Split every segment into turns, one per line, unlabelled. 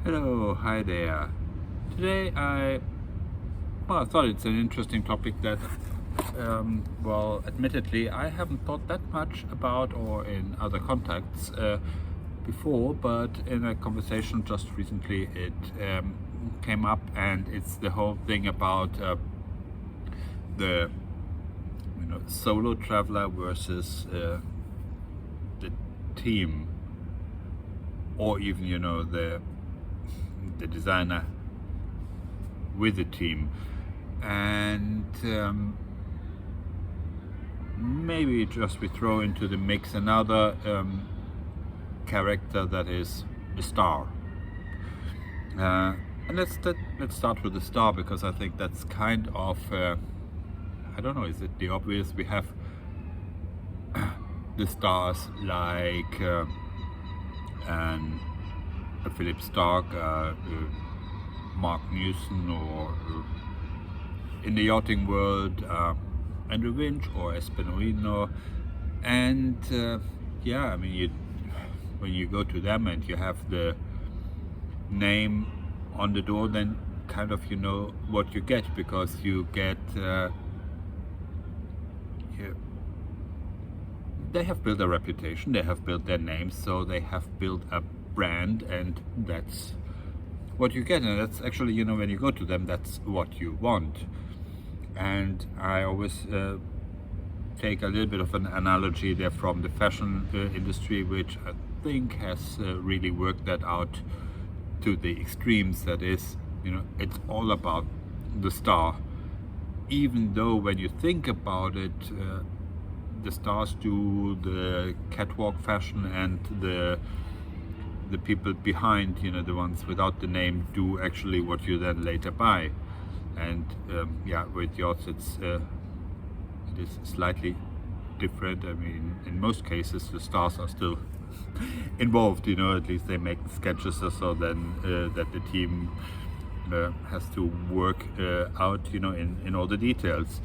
Hello, hi there. Today I thought it's an interesting topic that, admittedly, I haven't thought that much about or in other contexts before, but in a conversation just recently it came up, and it's the whole thing about the solo traveler versus the team, or even the designer with the team, and maybe just we throw into the mix another character that is the star. And let's start with the star, because I think that's kind of I don't know, is it the obvious? We have the stars like a Philip Stark, Mark Newson, or in the yachting world, Andrew Winch or Espinoino. And I mean, when you go to them and you have the name on the door, then kind of you know what you get, because you get they have built a reputation, they have built their names, so they have built a brand, and that's what you get. And that's actually, when you go to them, that's what you want. And I always take a little bit of an analogy there from the fashion industry, which I think has really worked that out to the extremes. That is, it's all about the star, even though when you think about it, the stars do the catwalk fashion, and the people behind, the ones without the name, do actually what you then later buy. And with yachts it is slightly different. I mean, in most cases the stars are still involved, at least they make the sketches, or so then that the team has to work out, in all the details.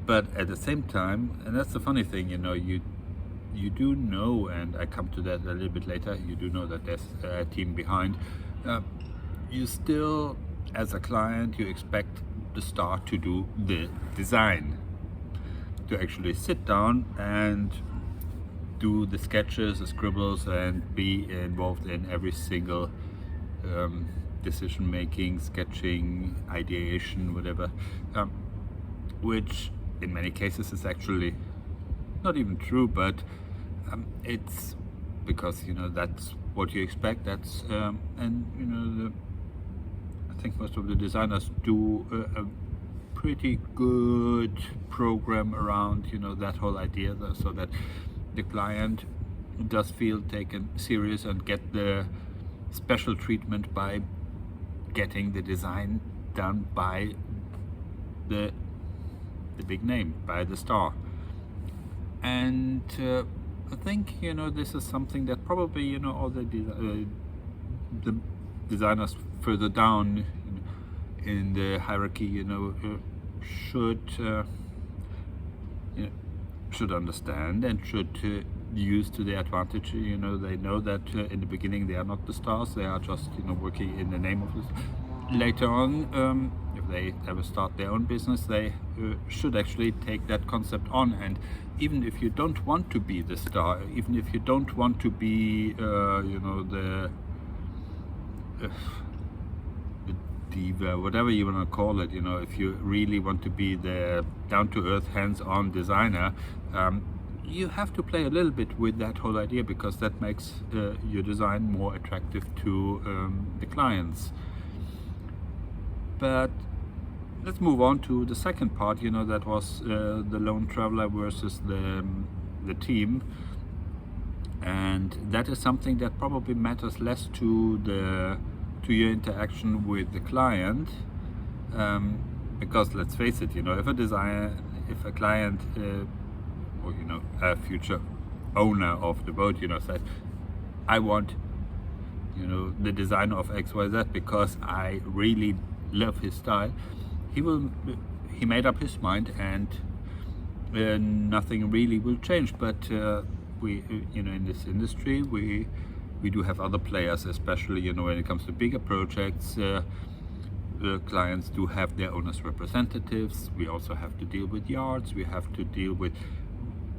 But at the same time, and that's the funny thing, you do know, and I come to that a little bit later, you do know that there's a team behind. You still, as a client, you expect the star to do the design, to actually sit down and do the sketches, the scribbles, and be involved in every single decision making, sketching, ideation, whatever, which in many cases is actually not even true, but it's because that's what you expect. That's and I think most of the designers do a pretty good program around that whole idea, so that the client does feel taken serious and get the special treatment by getting the design done by the big name, by the star. And I think this is something that probably all the designers further down in the hierarchy should understand, and should use to their advantage. They know that in the beginning they are not the stars, they are just working in the name of this. Later on, if they ever start their own business, they should actually take that concept on. And even if you don't want to be the star, even if you don't want to be the diva, whatever you want to call it, if you really want to be the down-to-earth, hands-on designer, you have to play a little bit with that whole idea, because that makes your design more attractive to the clients. But let's move on to the second part, that was the lone traveler versus the team. And that is something that probably matters less to your interaction with the client, because let's face it, if a client or a future owner of the boat says, I want the design of XYZ because I really love his style, he made up his mind, and nothing really will change. But we in this industry, we we do have other players, especially when it comes to bigger projects. Clients do have their owners' representatives. We also have to deal with yards. We have to deal with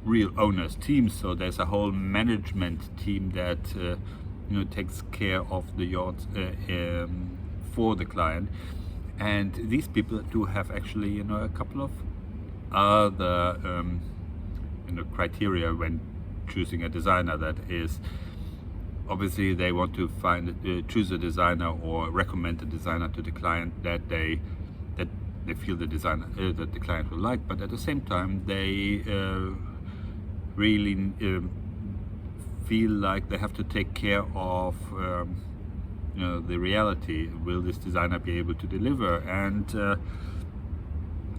real owners' teams. So there's a whole management team that takes care of the yards for the client. And these people do have actually a couple of other criteria when choosing a designer. That is, obviously they want to choose a designer or recommend a designer to the client that they feel the designer that the client will like, but at the same time they really feel like they have to take care of the reality. Will this designer be able to deliver? And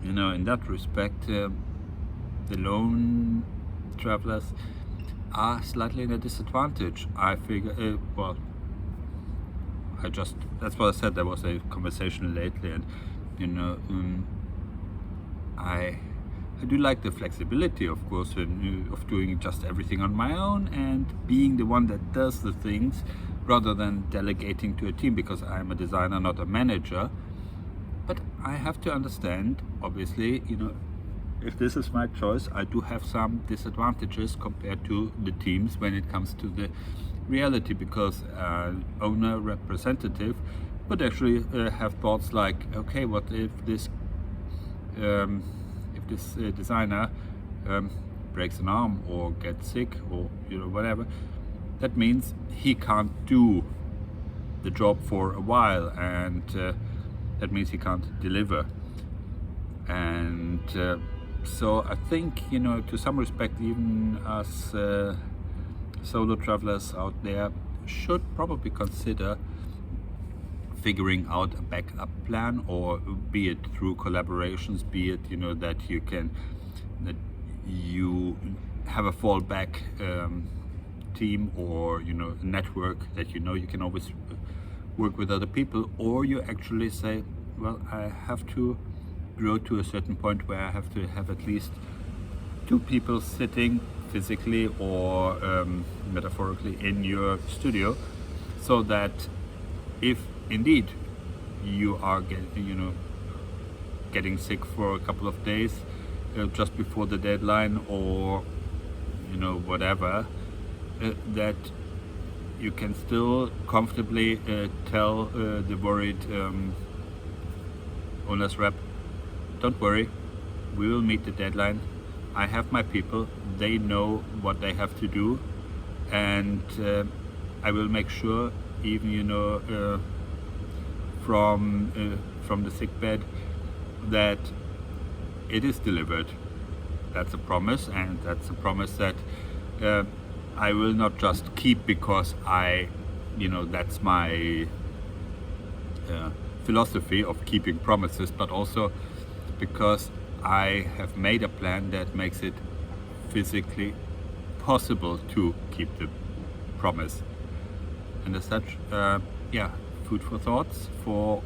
in that respect, the lone travelers are slightly in a disadvantage. I figure, that's what I said. There was a conversation lately, and I do like the flexibility, of course, of doing just everything on my own and being the one that does the things rather than delegating to a team, because I'm a designer, not a manager. But I have to understand, obviously, if this is my choice, I do have some disadvantages compared to the teams when it comes to the reality, because owner representative would actually have thoughts like, okay, what if this designer breaks an arm or gets sick or whatever? That means he can't do the job for a while, and that means he can't deliver. And so I think, to some respect, even us solo travelers out there should probably consider figuring out a backup plan, or be it through collaborations, be it that you have a fallback team, or a network that you can always work with other people, or you actually say, well, I have to grow to a certain point where I have to have at least 2 people sitting physically or metaphorically in your studio, so that if indeed you are getting sick for a couple of days just before the deadline, or whatever, that you can still comfortably tell the worried owner's rep, don't worry, we will meet the deadline. I have my people, they know what they have to do, and I will make sure, even from the sick bed, that it is delivered. That's a promise, and that's a promise that I will not just keep because that's my philosophy of keeping promises, but also because I have made a plan that makes it physically possible to keep the promise. And as such, food for thoughts for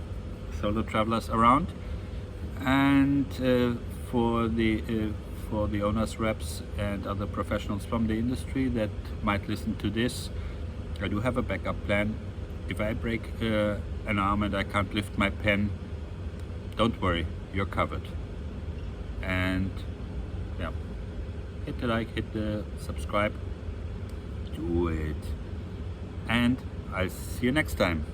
solo travelers around, and for the owners, reps, and other professionals from the industry that might listen to this. I do have a backup plan. If I break an arm and I can't lift my pen, don't worry, you're covered. And hit the like, hit the subscribe, do it, and I'll see you next time.